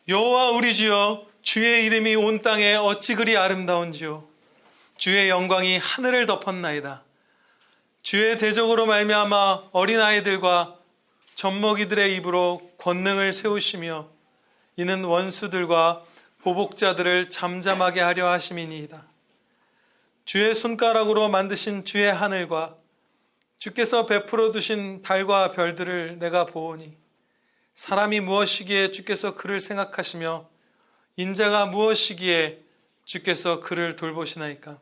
여호와 우리 주여, 주의 이름이 온 땅에 어찌 그리 아름다운지요. 주의 영광이 하늘을 덮었나이다. 주의 대적으로 말미암아 어린아이들과 젖먹이들의 입으로 권능을 세우시며 이는 원수들과 보복자들을 잠잠하게 하려 하심이니이다. 주의 손가락으로 만드신 주의 하늘과 주께서 베풀어 두신 달과 별들을 내가 보오니 사람이 무엇이기에 주께서 그를 생각하시며 인자가 무엇이기에 주께서 그를 돌보시나이까.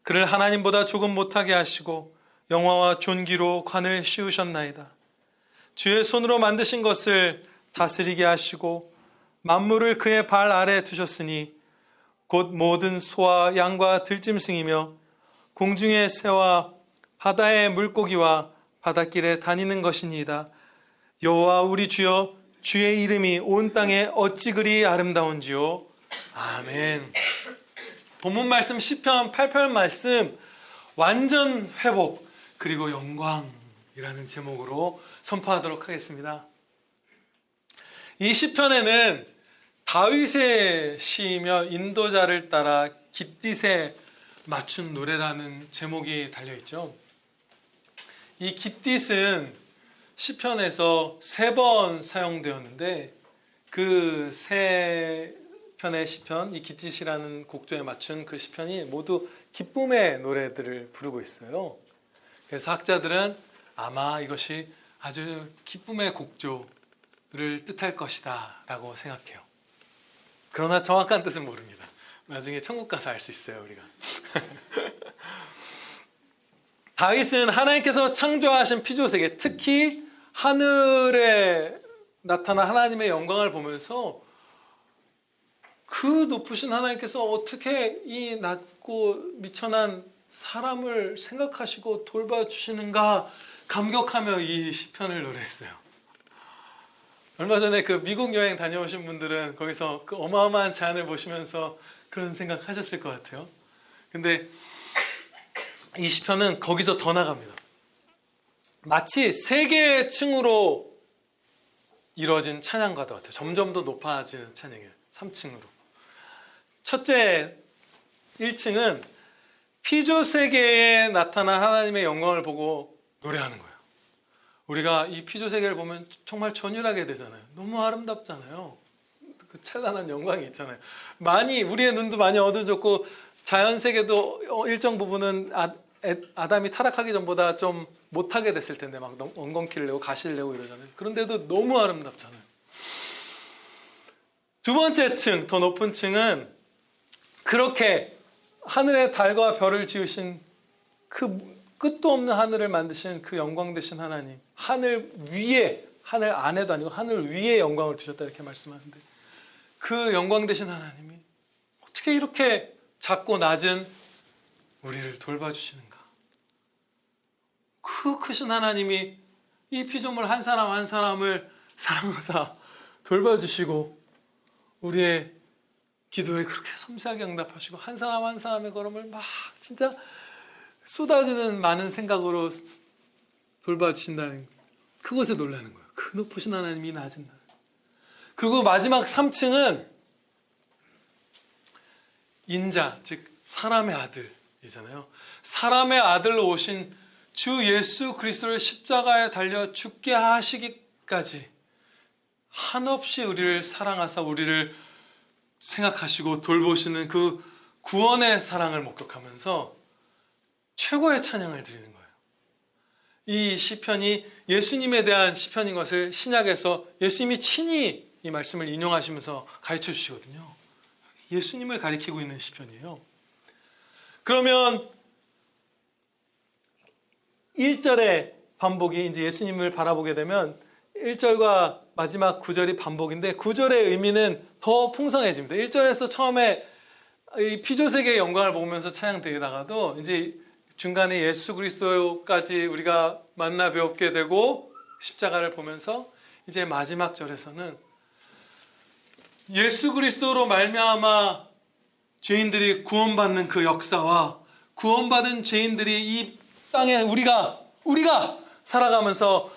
그를 하나님보다 조금 못하게 하시고 영화와 존귀로 관을 씌우셨나이다. 주의 손으로 만드신 것을 다스리게 하시고 만물을 그의 발 아래 두셨으니 곧 모든 소와 양과 들짐승이며 공중의 새와 바다의 물고기와 바닷길에 다니는 것이니이다. 여호와 우리 주여, 주의 이름이 온 땅에 어찌 그리 아름다운지요. 아멘. 본문 말씀 시편 8편 말씀 완전 회복 그리고 영광이라는 제목으로 선포하도록 하겠습니다. 이 시편에는 다윗의 시이며 인도자를 따라 깃딧에 맞춘 노래라는 제목이 달려있죠. 이 깃딧은 시편에서 3번 사용되었는데 그 3편의 시편, 이 깃딧이라는 곡조에 맞춘 그 시편이 모두 기쁨의 노래들을 부르고 있어요. 그래서 학자들은 아마 이것이 아주 기쁨의 곡조를 뜻할 것이다 라고 생각해요. 그러나 정확한 뜻은 모릅니다. 나중에 천국 가서 알 수 있어요, 우리가. 다윗은 하나님께서 창조하신 피조세계, 특히 하늘에 나타난 하나님의 영광을 보면서 그 높으신 하나님께서 어떻게 이 낮고 미천한 사람을 생각하시고 돌봐주시는가 감격하며 이 시편을 노래했어요. 얼마 전에 그 미국 여행 다녀오신 분들은 거기서 그 어마어마한 자연을 보시면서 그런 생각 하셨을 것 같아요. 근데 이 시편은 거기서 더 나갑니다. 마치 3개의 층으로 이루어진 찬양과도 같아요. 점점 더 높아지는 찬양이에요. 3층으로. 첫째 1층은 피조세계에 나타난 하나님의 영광을 보고 노래하는 거예요. 우리가 이 피조세계를 보면 정말 전율하게 되잖아요. 너무 아름답잖아요. 그 찬란한 영광이 있잖아요. 우리의 눈도 많이 어두워졌고 자연세계도 일정 부분은 아담이 타락하기 전보다 좀 못하게 됐을 텐데 막 엉겅퀴를 내고 가시를 내고 이러잖아요. 그런데도 너무 아름답잖아요. 두 번째 층, 더 높은 층은 그렇게 하늘의 달과 별을 지으신 그 끝도 없는 하늘을 만드신 그 영광 되신 하나님, 하늘 위에, 하늘 안에도 아니고 하늘 위에 영광을 주셨다 이렇게 말씀하는데 그 영광 되신 하나님이 어떻게 이렇게 작고 낮은 우리를 돌봐주시는가. 그 크신 하나님이 이 피조물 한 사람 한 사람을 사랑하사 돌봐주시고 우리의 기도에 그렇게 섬세하게 응답하시고 한 사람 한 사람의 걸음을 막 진짜 쏟아지는 많은 생각으로 돌봐주신다는 그것에 놀라는 거예요. 그 높으신 하나님이 낮은 날. 그리고 마지막 3층은 인자, 즉 사람의 아들이잖아요. 사람의 아들로 오신 주 예수 그리스도를 십자가에 달려 죽게 하시기까지 한없이 우리를 사랑하사 우리를 생각하시고 돌보시는 그 구원의 사랑을 목격하면서 최고의 찬양을 드리는 거예요. 이 시편이 예수님에 대한 시편인 것을 신약에서 예수님이 친히 이 말씀을 인용하시면서 가르쳐 주시거든요. 예수님을 가리키고 있는 시편이에요. 그러면 1절의 반복이 이제 예수님을 바라보게 되면 1절과 마지막 9절이 반복인데 9절의 의미는 더 풍성해집니다. 1절에서 처음에 이 피조세계의 영광을 보면서 찬양드리다가도 이제 중간에 예수 그리스도까지 우리가 만나 뵙게 되고 십자가를 보면서 이제 마지막 절에서는 예수 그리스도로 말미암아 죄인들이 구원받는 그 역사와 구원받은 죄인들이 이 땅에 우리가 살아가면서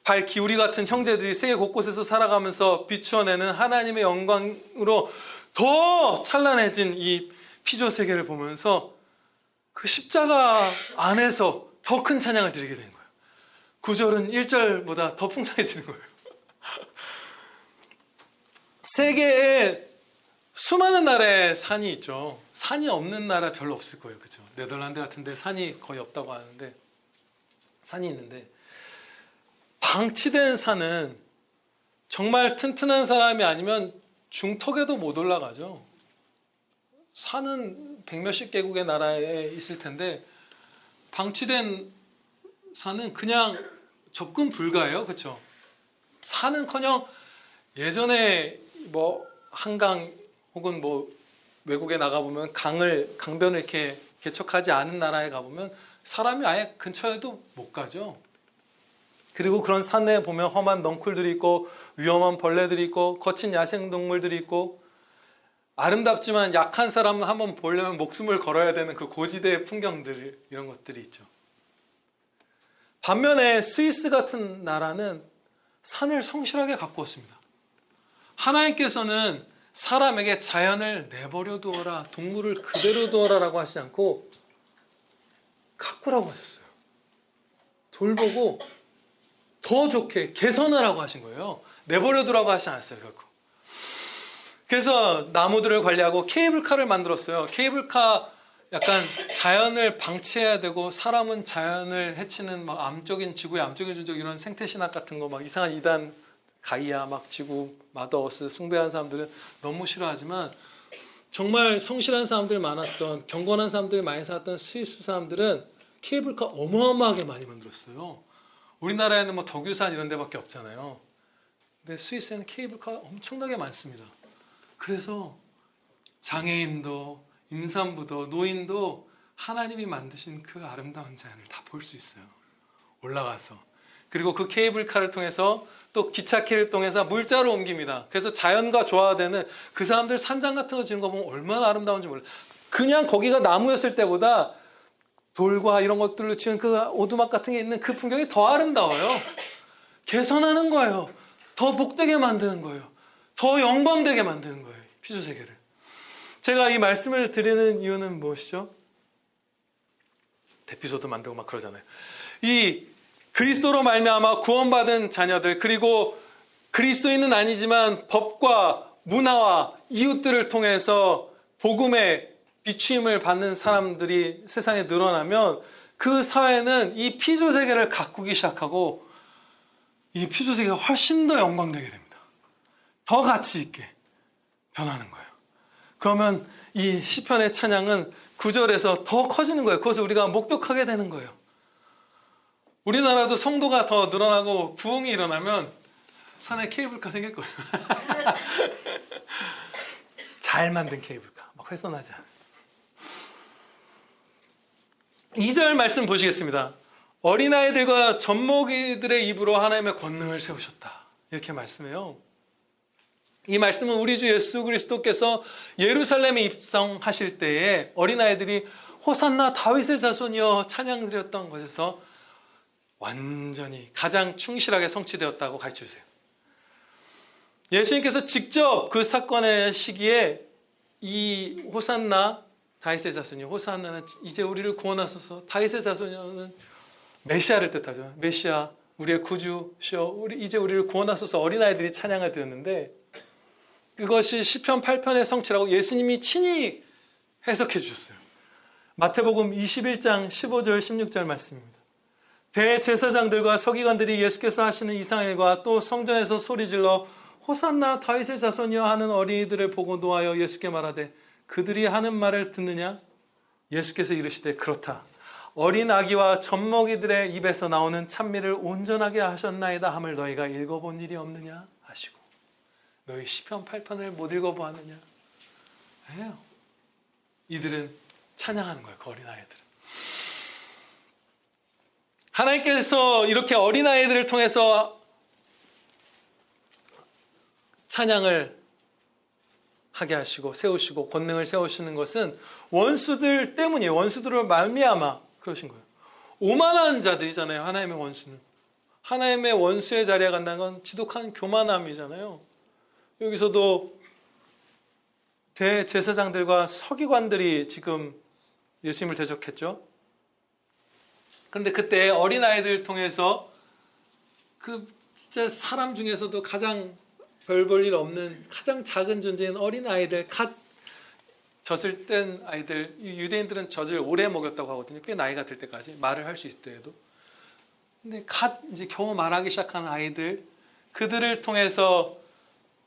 발 기우리 같은 형제들이 세계 곳곳에서 살아가면서 비추어내는 하나님의 영광으로 더 찬란해진 이 피조 세계를 보면서 그 십자가 안에서 더 큰 찬양을 드리게 되는 거예요. 9절은 1절보다 더 풍성해지는 거예요. 세계에 수많은 나라에 산이 있죠. 산이 없는 나라 별로 없을 거예요. 그렇죠? 네덜란드 같은 데 산이 거의 없다고 하는데, 산이 있는데, 방치된 산은 정말 튼튼한 사람이 아니면 중턱에도 못 올라가죠. 산은 백몇십 개국의 나라에 있을 텐데 방치된 산은 그냥 접근 불가해요. 그렇죠? 산은커녕 예전에 뭐 한강 혹은 뭐 외국에 나가보면 강변을 이렇게 개척하지 않은 나라에 가보면 사람이 아예 근처에도 못 가죠. 그리고 그런 산에 보면 험한 넝쿨들이 있고 위험한 벌레들이 있고 거친 야생동물들이 있고 아름답지만 약한 사람을 한번 보려면 목숨을 걸어야 되는 그 고지대의 풍경들, 이런 것들이 있죠. 반면에 스위스 같은 나라는 산을 성실하게 가꾸었습니다. 하나님께서는 사람에게 자연을 내버려 두어라, 동물을 그대로 두어라라고 하시지 않고 가꾸라고 하셨어요. 돌보고 더 좋게 개선하라고 하신 거예요. 내버려 두라고 하시지 않았어요, 결코. 그래서 나무들을 관리하고 케이블카를 만들었어요. 케이블카 약간 자연을 방치해야 되고 사람은 자연을 해치는 막 암적인 지구의 암적인 존재, 이런 생태신학 같은 거 막 이상한 이단 가이아 막 지구 마더어스 숭배한 사람들은 너무 싫어하지만 정말 성실한 사람들 많았던, 경건한 사람들이 많이 살았던 스위스 사람들은 케이블카 어마어마하게 많이 만들었어요. 우리나라에는 뭐 덕유산 이런 데밖에 없잖아요. 근데 스위스에는 케이블카 엄청나게 많습니다. 그래서 장애인도 임산부도 노인도 하나님이 만드신 그 아름다운 자연을 다 볼 수 있어요. 올라가서. 그리고 그 케이블카를 통해서 또 기차길을 통해서 물자로 옮깁니다. 그래서 자연과 조화되는, 그 사람들 산장 같은 거 지는 거 보면 얼마나 아름다운지 몰라요. 그냥 거기가 나무였을 때보다 돌과 이런 것들로 지은 그 오두막 같은 게 있는 그 풍경이 더 아름다워요. 개선하는 거예요. 더 복되게 만드는 거예요. 더 영광되게 만드는 거예요. 피조세계를. 제가 이 말씀을 드리는 이유는 무엇이죠? 대피소도 만들고 막 그러잖아요. 이 그리스도로 말미암아 구원받은 자녀들, 그리고 그리스도인은 아니지만 법과 문화와 이웃들을 통해서 복음의 비추임을 받는 사람들이 세상에 늘어나면 그 사회는 이 피조세계를 가꾸기 시작하고 이 피조세계가 훨씬 더 영광되게 됩니다. 더 가치 있게 변하는 거예요. 그러면 이 시편의 찬양은 9절에서 더 커지는 거예요. 그것을 우리가 목격하게 되는 거예요. 우리나라도 성도가 더 늘어나고 부흥이 일어나면 산에 케이블카 생길 거예요. 잘 만든 케이블카, 막 훼손하지 않아요. 2절 말씀 보시겠습니다. 어린아이들과 젖먹이들의 입으로 하나님의 권능을 세우셨다, 이렇게 말씀해요. 이 말씀은 우리 주 예수 그리스도께서 예루살렘에 입성하실 때에 어린아이들이 호산나 다윗의 자손이여 찬양 드렸던 것에서 완전히 가장 충실하게 성취되었다고 가르쳐주세요. 예수님께서 직접 그 사건의 시기에 이 호산나 다윗의 자손이, 호산나는 이제 우리를 구원하소서, 다윗의 자손이는 메시아를 뜻하죠. 메시아, 우리의 구주시여, 이제 우리를 구원하소서, 어린아이들이 찬양을 드렸는데 그것이 시편 8편의 성취라고 예수님이 친히 해석해 주셨어요. 마태복음 21장 15절 16절 말씀입니다. 대제사장들과 서기관들이 예수께서 하시는 이상한 일과 또 성전에서 소리질러 호산나 다윗의 자손이여 하는 어린이들을 보고 노하여 예수께 말하되 그들이 하는 말을 듣느냐? 예수께서 이르시되 그렇다. 어린 아기와 젖먹이들의 입에서 나오는 찬미를 온전하게 하셨나이다 함을 너희가 읽어본 일이 없느냐 하시고, 너희 시편 8편을 못 읽어보았느냐? 해요. 이들은 찬양하는 거예요. 그 어린아이들은. 하나님께서 이렇게 어린아이들을 통해서 찬양을 하게 하시고 세우시고 권능을 세우시는 것은 원수들 때문이에요. 원수들을 말미암아 그러신 거예요. 오만한 자들이잖아요. 하나님의 원수는 하나님의 원수의 자리에 간다는 건 지독한 교만함이잖아요. 여기서도 대제사장들과 서기관들이 지금 예수님을 대적했죠. 그런데 그때 어린아이들을 통해서 그 진짜 사람 중에서도 가장 별 볼 일 없는 가장 작은 존재인 어린아이들, 갓 젖을 뗀 아이들, 유대인들은 젖을 오래 먹였다고 하거든요. 꽤 나이가 들 때까지 말을 할 수 있을 때에도. 근데 갓 이제 겨우 말하기 시작한 아이들, 그들을 통해서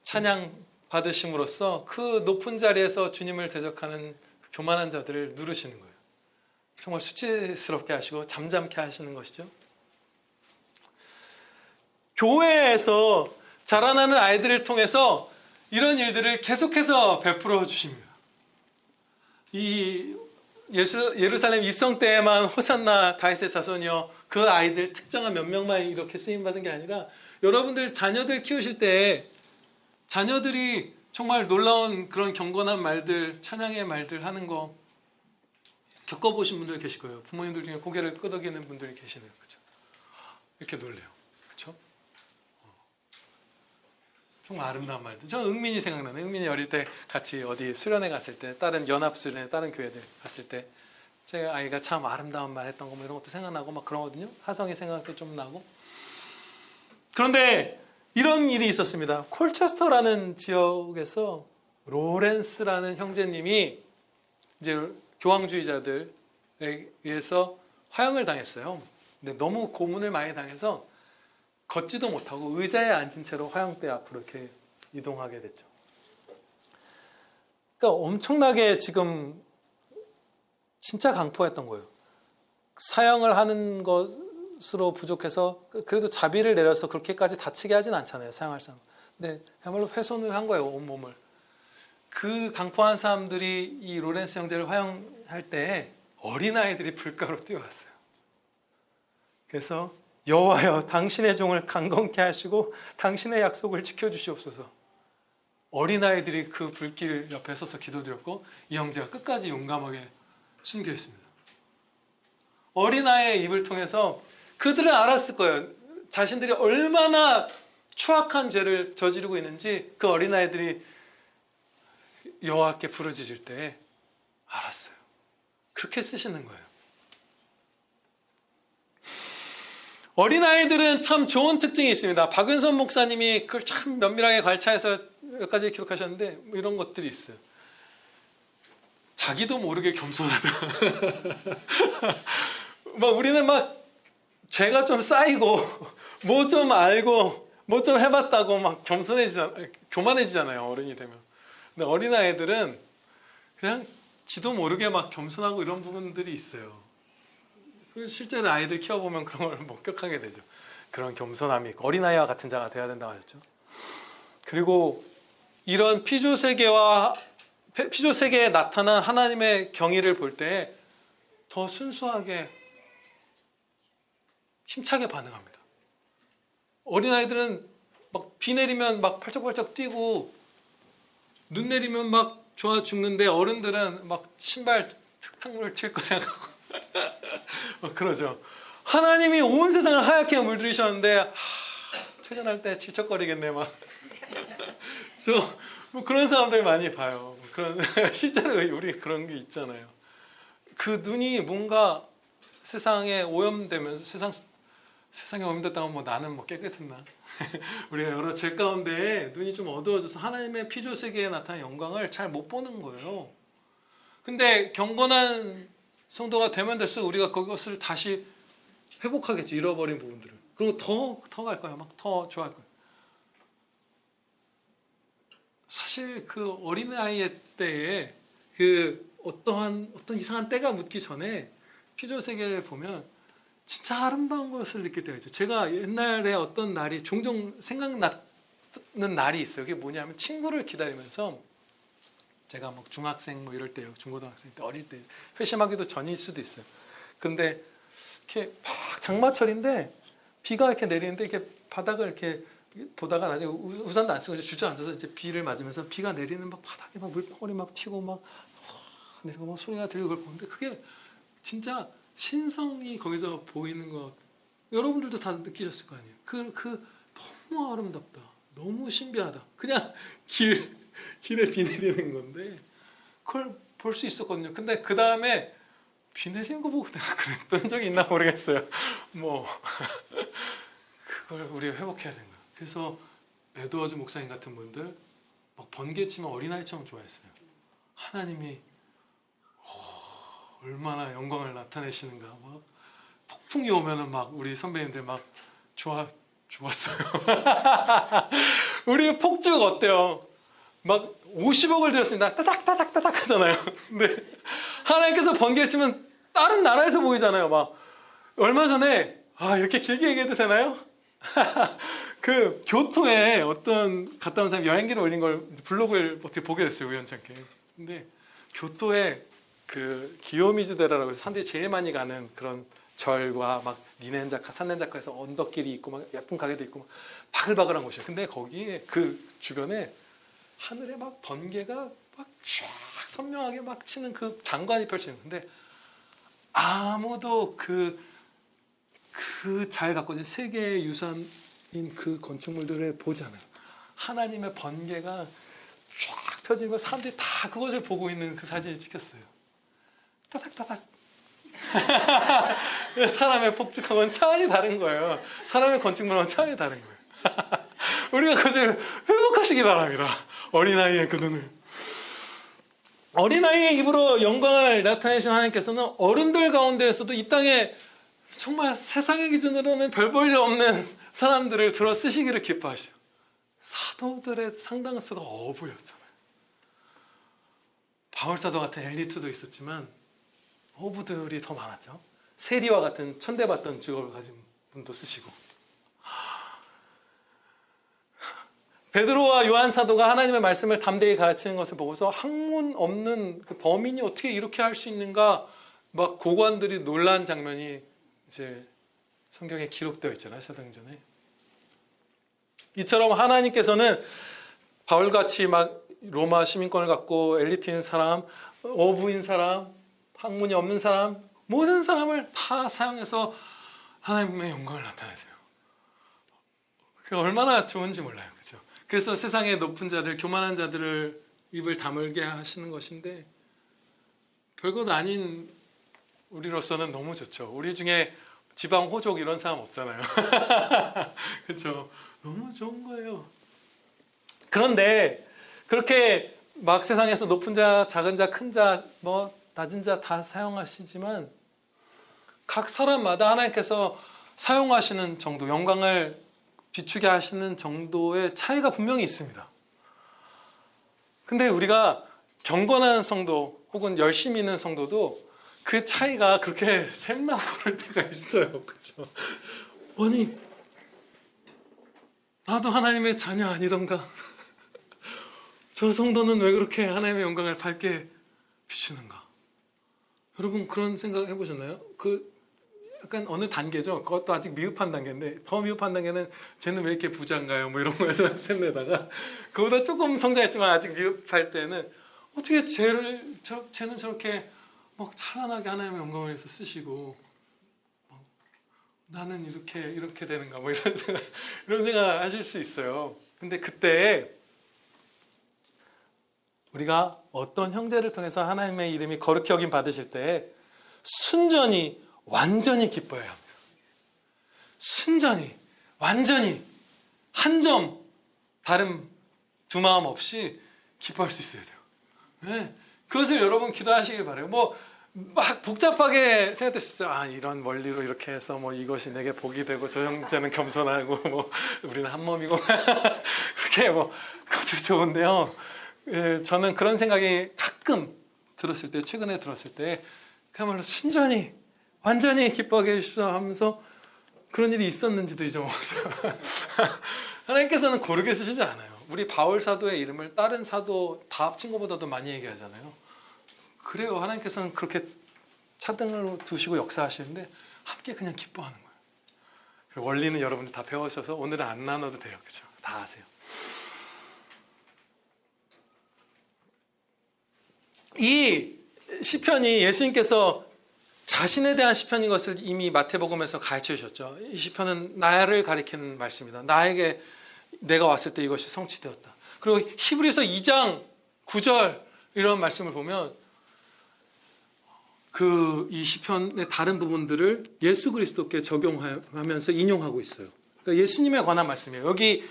찬양 받으심으로써 그 높은 자리에서 주님을 대적하는 그 교만한 자들을 누르시는 거예요. 정말 수치스럽게 하시고 잠잠케 하시는 것이죠. 교회에서 자라나는 아이들을 통해서 이런 일들을 계속해서 베풀어 주십니다. 이 예루살렘 입성 때에만 호산나 다윗의 자손이여 그 아이들 특정한 몇 명만 이렇게 쓰임받은 게 아니라 여러분들 자녀들 키우실 때 자녀들이 정말 놀라운 그런 경건한 말들, 찬양의 말들 하는 거 겪어보신 분들 계실 거예요. 부모님들 중에 고개를 끄덕이는 분들이 계시네요. 그렇죠? 이렇게 놀래요. 그렇죠? 정말 아름다운 말들. 저는 응민이 생각나네요. 응민이 어릴 때 같이 어디 수련회 갔을 때, 다른 연합 수련회, 다른 교회들 갔을 때 제 아이가 참 아름다운 말 했던 거 뭐 이런 것도 생각나고 막 그러거든요. 하성이 생각도 좀 나고. 그런데 이런 일이 있었습니다. 콜체스터라는 지역에서 로렌스라는 형제님이 이제 교황주의자들에 의해서 화형을 당했어요. 근데 너무 고문을 많이 당해서 걷지도 못하고 의자에 앉은 채로 화형대 앞으로 이렇게 이동하게 됐죠. 그러니까 엄청나게 지금 진짜 강포했던 거예요. 사형을 하는 것으로 부족해서 그래도 자비를 내려서 그렇게까지 다치게 하진 않잖아요. 사형할 사람. 근데 그야말로 훼손을 한 거예요. 온몸을. 그 강포한 사람들이 이 로렌스 형제를 화형할 때 어린아이들이 불가로 뛰어왔어요. 그래서 여호와여 당신의 종을 강건케 하시고 당신의 약속을 지켜주시옵소서. 어린아이들이 그 불길 옆에 서서 기도드렸고 이 형제가 끝까지 용감하게 순교했습니다. 어린아이의 입을 통해서 그들은 알았을 거예요. 자신들이 얼마나 추악한 죄를 저지르고 있는지 그 어린아이들이 여호와께 부르짖을 때 알았어요. 그렇게 쓰시는 거예요. 어린아이들은 참 좋은 특징이 있습니다. 박윤선 목사님이 그걸 참 면밀하게 관찰해서 몇 가지 기록하셨는데 뭐 이런 것들이 있어요. 자기도 모르게 겸손하다. 막 우리는 막 죄가 좀 쌓이고 뭐 좀 알고 뭐 좀 해봤다고 막 교만해지잖아요. 어른이 되면. 근데 어린아이들은 그냥 지도 모르게 막 겸손하고 이런 부분들이 있어요. 실제로 아이들 키워보면 그런 걸 목격하게 되죠. 그런 겸손함이 있고 어린아이와 같은 자가 되어야 된다고 하셨죠. 그리고 이런 피조 세계에 나타난 하나님의 경의를 볼 때 더 순수하게 힘차게 반응합니다. 어린아이들은 막 비 내리면 막 팔짝팔짝 뛰고 눈 내리면 막 좋아 죽는데 어른들은 막 신발 흙탕물을 튈 거 생각하고 막 그러죠. 하나님이 온 세상을 하얗게 물들이셨는데 퇴근할 때 질척거리겠네 막. 뭐 그런 사람들 많이 봐요. 그런 실제로 우리 그런 게 있잖아요. 그 눈이 뭔가 세상에 오염되면서 세상에 오염됐다면 뭐 나는 뭐 깨끗했나? 우리가 여러 죄 가운데 눈이 좀 어두워져서 하나님의 피조 세계에 나타난 영광을 잘 못 보는 거예요. 근데 경건한 성도가 되면 될수록 우리가 그것을 다시 회복하겠죠. 잃어버린 부분들을. 그리고 더 갈 거예요. 막 더 좋아할 거예요. 사실 그 어린아이의 때에 그 어떤 이상한 때가 묻기 전에 피조 세계를 보면 진짜 아름다운 것을 느낄 때가 있죠. 제가 옛날에 어떤 날이 종종 생각나는 날이 있어요. 그게 뭐냐면 친구를 기다리면서 제가 뭐 중학생 뭐 이럴 때요. 중고등학생 때 어릴 때 회심하기도 전일 수도 있어요. 그런데 이렇게 막 장마철인데 비가 이렇게 내리는데 이렇게 바닥을 이렇게 보다가 나중에 우산도 안 쓰고 주저앉아서 이제 비를 맞으면서 비가 내리는 막 바닥에 막 물방울이 막 튀고 막 내리고 막 소리가 들리고 그걸 보는데 그게 진짜 신성이 거기서 보이는 것 여러분들도 다 느끼셨을 거 아니에요. 너무 아름답다. 너무 신비하다. 그냥 길에 비 내리는 건데 그걸 볼 수 있었거든요. 근데 그 다음에 비 내리는 거 보고 내가 그랬던 적이 있나 모르겠어요. 뭐 그걸 우리가 회복해야 되는 거예요. 그래서 에드워즈 목사님 같은 분들 막 번개치면 어린아이처럼 좋아했어요. 하나님이 얼마나 영광을 나타내시는가. 막 폭풍이 오면은 막 우리 선배님들 막 좋았어요. 우리 폭죽 어때요? 막 50억을 들였습니다. 따닥따닥따닥 하잖아요. 근데 하나님께서 번개 치면 다른 나라에서 보이잖아요. 막 얼마 전에 이렇게 길게 얘기해도 되나요? 그 교토에 어떤 갔다 온 사람이 여행기를 올린 걸 블로그를 어떻게 보게 됐어요. 우연찮게. 근데 교토에 그 기요미즈데라라고 해서 사람들이 제일 많이 가는 그런 절과 막 니넨자카, 산넨자카에서 언덕길이 있고 막 예쁜 가게도 있고 막 바글바글한 곳이에요. 근데 거기에 그 주변에 하늘에 막 번개가 막 쫙 선명하게 막 치는 그 장관이 펼치는. 근데 아무도 그 잘 갖고 있는 세계 유산인 그 건축물들을 보지 않아요. 하나님의 번개가 쫙 펴지는 거 사람들이 다 그것을 보고 있는 그 사진을 찍혔어요. 따닥따닥. 사람의 폭죽하고는 차원이 다른 거예요. 사람의 건축물하고는 차원이 다른 거예요. 우리가 그것을 회복하시기 바랍니다. 어린아이의 그 눈을. 어린아이의 입으로 영광을 나타내신 하나님께서는 어른들 가운데에서도 이 땅에 정말 세상의 기준으로는 별 볼 일 없는 사람들을 들어 쓰시기를 기뻐하시죠. 사도들의 상당수가 어부였잖아요. 바울사도 같은 엘리트도 있었지만 어부들이 더 많았죠. 세리와 같은 천대받던 직업을 가진 분도 쓰시고. 베드로와 요한 사도가 하나님의 말씀을 담대히 가르치는 것을 보고서 학문 없는 그 범인이 어떻게 이렇게 할 수 있는가 막 고관들이 놀란 장면이 이제 성경에 기록되어 있잖아요. 사도행전에. 이처럼 하나님께서는 바울같이 막 로마 시민권을 갖고 엘리트인 사람, 어부인 사람, 학문이 없는 사람, 모든 사람을 다 사용해서 하나님의 영광을 나타내세요. 그게 얼마나 좋은지 몰라요. 그렇죠? 그래서 세상의 높은 자들, 교만한 자들을 입을 다물게 하시는 것인데 별것 아닌 우리로서는 너무 좋죠. 우리 중에 지방 호족 이런 사람 없잖아요. 그렇죠? 너무 좋은 거예요. 그런데 그렇게 막 세상에서 높은 자, 작은 자, 큰 자, 뭐 낮은 자 다 사용하시지만 각 사람마다 하나님께서 사용하시는 정도, 영광을 비추게 하시는 정도의 차이가 분명히 있습니다. 근데 우리가 경건한 성도 혹은 열심히 있는 성도도 그 차이가 그렇게 샘나고 그럴 때가 있어요. 그렇죠? 아니, 나도 하나님의 자녀 아니던가? 저 성도는 왜 그렇게 하나님의 영광을 밝게 비추는가? 여러분 그런 생각 해보셨나요? 약간 어느 단계죠? 그것도 아직 미흡한 단계인데 더 미흡한 단계는 쟤는 왜 이렇게 부자인가요? 뭐 이런 거에서 샘내다가 그보다 조금 성장했지만 아직 미흡할 때는 어떻게 쟤는 저렇게 막 찬란하게 하나님의 영광을 위해서 쓰시고 나는 이렇게 되는가 뭐 이런 생각 하실 수 있어요. 근데 그때 우리가 어떤 형제를 통해서 하나님의 이름이 거룩히 여김 받으실 때 순전히 완전히 기뻐해야 합니다. 순전히 완전히 한 점 다른 두 마음 없이 기뻐할 수 있어야 돼요. 네. 그것을 여러분 기도하시길 바라요. 막 복잡하게 생각될 수 있어요. 이런 원리로 이렇게 해서 이것이 내게 복이 되고 저 형제는 겸손하고 우리는 한 몸이고 그렇게 그것도 좋은데요. 저는 그런 생각이 가끔 최근에 들었을 때 그야말로 순전히 완전히 기뻐하게 해주시오 하면서 그런 일이 있었는지도 잊어먹었어요. 하나님께서는 고르게 쓰시지 않아요. 우리 바울 사도의 이름을 다른 사도 다 합친 것보다도 많이 얘기하잖아요. 그래요. 하나님께서는 그렇게 차등으로 두시고 역사하시는데 함께 그냥 기뻐하는 거예요. 그리고 원리는 여러분들 다 배우셔서 오늘은 안 나눠도 돼요. 그렇죠? 다 아세요. 이 시편이 예수님께서 자신에 대한 시편인 것을 이미 마태복음에서 가르쳐 주셨죠. 이 시편은 나를 가리키는 말씀이다. 나에게 내가 왔을 때 이것이 성취되었다. 그리고 히브리서 2장 9절 이런 말씀을 보면 이 시편의 다른 부분들을 예수 그리스도께 적용하면서 인용하고 있어요. 그러니까 예수님에 관한 말씀이에요. 여기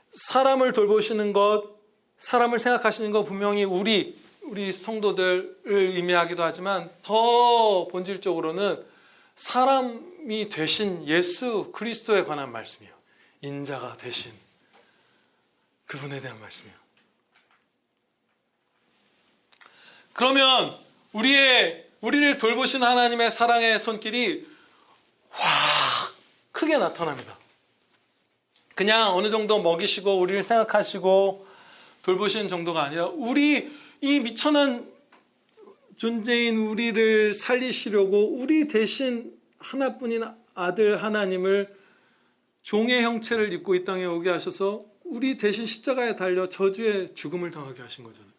사람을 돌보시는 것, 사람을 생각하시는 것 분명히 우리 성도들을 의미하기도 하지만 더 본질적으로는 사람이 되신 예수 그리스도에 관한 말씀이에요. 인자가 되신 그분에 대한 말씀이에요. 그러면 우리를 돌보신 하나님의 사랑의 손길이 확 크게 나타납니다. 그냥 어느 정도 먹이시고 우리를 생각하시고 돌보시는 정도가 아니라 이 미천한 존재인 우리를 살리시려고 우리 대신 하나뿐인 아들 하나님을 종의 형체를 입고 이 땅에 오게 하셔서 우리 대신 십자가에 달려 저주의 죽음을 당하게 하신 거잖아요.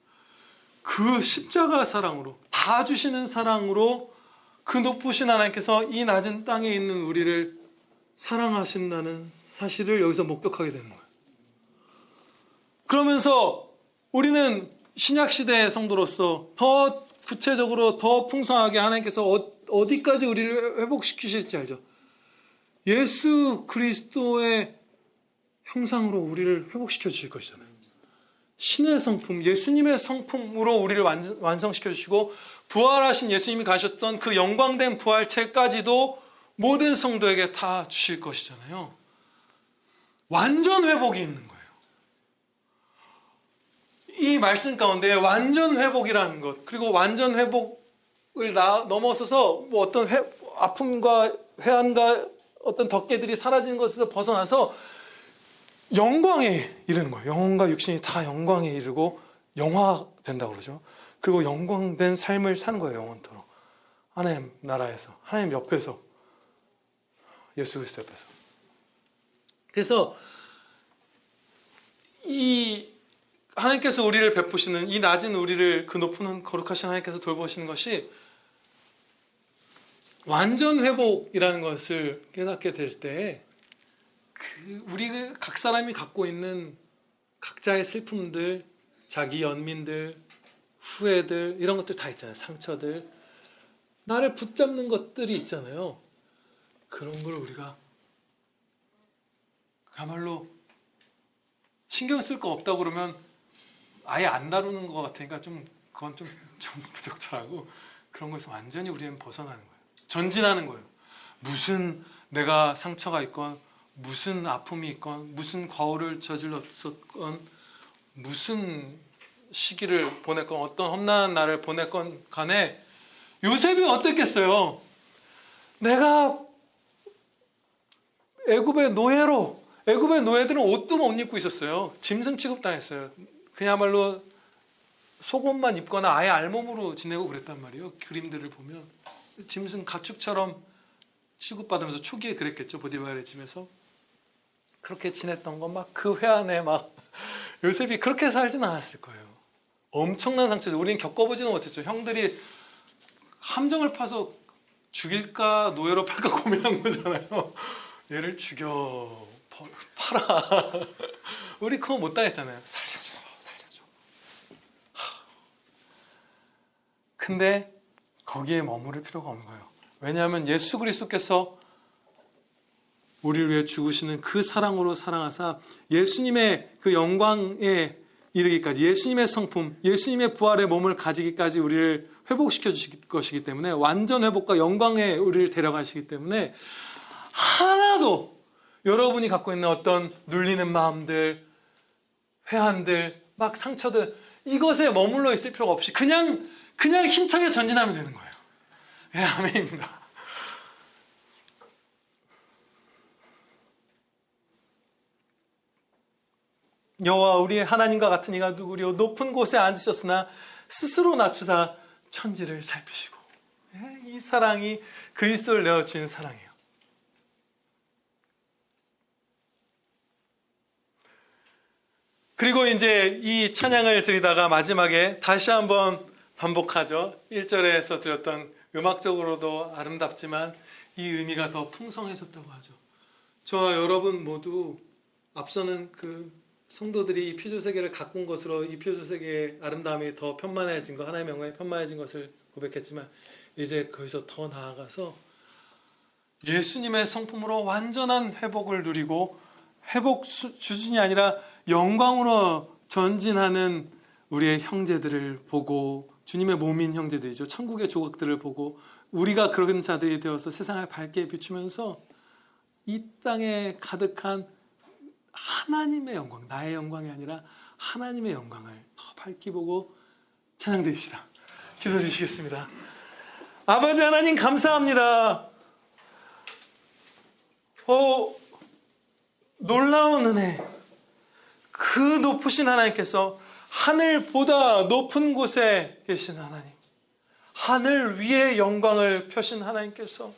그 십자가 사랑으로, 다 주시는 사랑으로 그 높으신 하나님께서 이 낮은 땅에 있는 우리를 사랑하신다는 사실을 여기서 목격하게 되는 거예요. 그러면서 우리는 신약시대의 성도로서 더 구체적으로 더 풍성하게 하나님께서 어디까지 우리를 회복시키실지 알죠. 예수 그리스도의 형상으로 우리를 회복시켜 주실 것이잖아요. 신의 성품, 예수님의 성품으로 우리를 완성시켜 주시고 부활하신 예수님이 가셨던 그 영광된 부활체까지도 모든 성도에게 다 주실 것이잖아요. 완전 회복이 있는 거예요. 이 말씀 가운데 완전 회복이라는 것, 그리고 완전 회복을 넘어서서 뭐 어떤 아픔과 회한과 어떤 덮개들이 사라지는 것에서 벗어나서 영광에 이르는 거예요. 영혼과 육신이 다 영광에 이르고 영화된다고 그러죠. 그리고 영광된 삶을 사는 거예요. 영원토록. 하나님 나라에서, 하나님 옆에서, 예수 그리스도 옆에서. 그래서 이 하나님께서 우리를 베푸시는 이 낮은 우리를 그 높은 거룩하신 하나님께서 돌보시는 것이 완전 회복이라는 것을 깨닫게 될 때 우리 각 사람이 갖고 있는 각자의 슬픔들, 자기 연민들, 후회들 이런 것들 다 있잖아요. 상처들, 나를 붙잡는 것들이 있잖아요. 그런 걸 우리가 그야말로 신경 쓸 거 없다고 그러면 아예 안 다루는 것 같으니까 그건 좀 부적절하고 그런 거에서 완전히 우리는 벗어나는 거예요. 전진하는 거예요. 무슨 내가 상처가 있건 무슨 아픔이 있건 무슨 거울을 저질렀건 무슨 시기를 보냈건 어떤 험난한 날을 보냈건 간에 요셉이 어땠겠어요? 내가 애굽의 노예들은 옷도 못 입고 있었어요. 짐승 취급당했어요. 그야말로 속옷만 입거나 아예 알몸으로 지내고 그랬단 말이에요. 그림들을 보면 짐승 가축처럼 취급받으면서 초기에 그랬겠죠. 보디발의 집에서 그렇게 지냈던 건 막 그 회한에 막 요셉이 그렇게 살진 않았을 거예요. 엄청난 상처죠. 우리는 겪어보지는 못했죠. 형들이 함정을 파서 죽일까 노예로 팔까 고민한 거잖아요. 얘를 죽여 팔아. 우리 그거 못 당했잖아요. 살려줘. 근데 거기에 머무를 필요가 없는 거예요. 왜냐하면 예수 그리스도께서 우리를 위해 죽으시는 그 사랑으로 사랑하사 예수님의 그 영광에 이르기까지, 예수님의 성품, 예수님의 부활의 몸을 가지기까지 우리를 회복시켜 주실 것이기 때문에, 완전 회복과 영광에 우리를 데려가시기 때문에 하나도 여러분이 갖고 있는 어떤 눌리는 마음들, 회한들, 막 상처들, 이것에 머물러 있을 필요가 없이 그냥 힘차게 전진하면 되는 거예요. 예, 아멘입니다. 여호와 우리의 하나님과 같은 이가 누구리요? 높은 곳에 앉으셨으나 스스로 낮추사 천지를 살피시고. 이 사랑이 그리스도를 내어주는 사랑이에요. 그리고 이제 이 찬양을 드리다가 마지막에 다시 한번 반복하죠. 1절에서 드렸던 음악적으로도 아름답지만 이 의미가 더 풍성해졌다고 하죠. 저와 여러분 모두 앞서는 그 성도들이 이 피조세계를 가꾼 것으로 이 피조세계의 아름다움이 더 편만해진 것, 하나님의 영광이 편만해진 것을 고백했지만 이제 거기서 더 나아가서 예수님의 성품으로 완전한 회복을 누리고 회복 수준이 아니라 영광으로 전진하는 우리의 형제들을 보고, 주님의 몸인 형제들이죠. 천국의 조각들을 보고 우리가 그런 자들이 되어서 세상을 밝게 비추면서 이 땅에 가득한 하나님의 영광, 나의 영광이 아니라 하나님의 영광을 더 밝게 보고 찬양드립시다. 기도해 주시겠습니다. 아버지 하나님 감사합니다. 놀라운 은혜, 그 높으신 하나님께서 하늘보다 높은 곳에 계신 하나님, 하늘 위에 영광을 펴신 하나님께서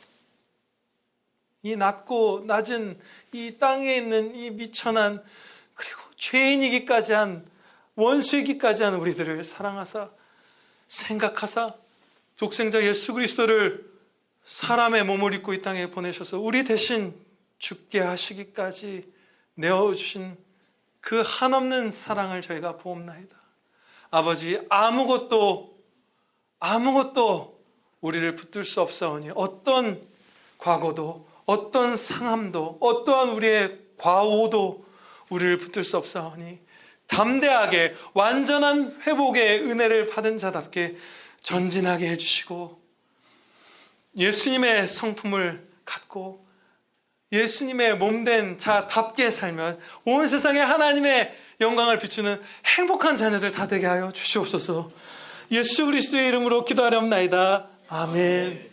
이 낮고 낮은 이 땅에 있는 이 미천한, 그리고 죄인이기까지 한, 원수이기까지 한 우리들을 사랑하사 생각하사 독생자 예수 그리스도를 사람의 몸을 입고 이 땅에 보내셔서 우리 대신 죽게 하시기까지 내어주신 그 한없는 사랑을 저희가 보옵나이다. 아버지, 아무것도 우리를 붙들 수 없사오니 어떤 과거도, 어떤 상함도, 어떠한 우리의 과오도 우리를 붙들 수 없사오니 담대하게 완전한 회복의 은혜를 받은 자답게 전진하게 해주시고 예수님의 성품을 갖고 예수님의 몸된 자답게 살면 온 세상에 하나님의 영광을 비추는 행복한 자녀들 다 되게 하여 주시옵소서. 예수 그리스도의 이름으로 기도하렵나이다. 아멘.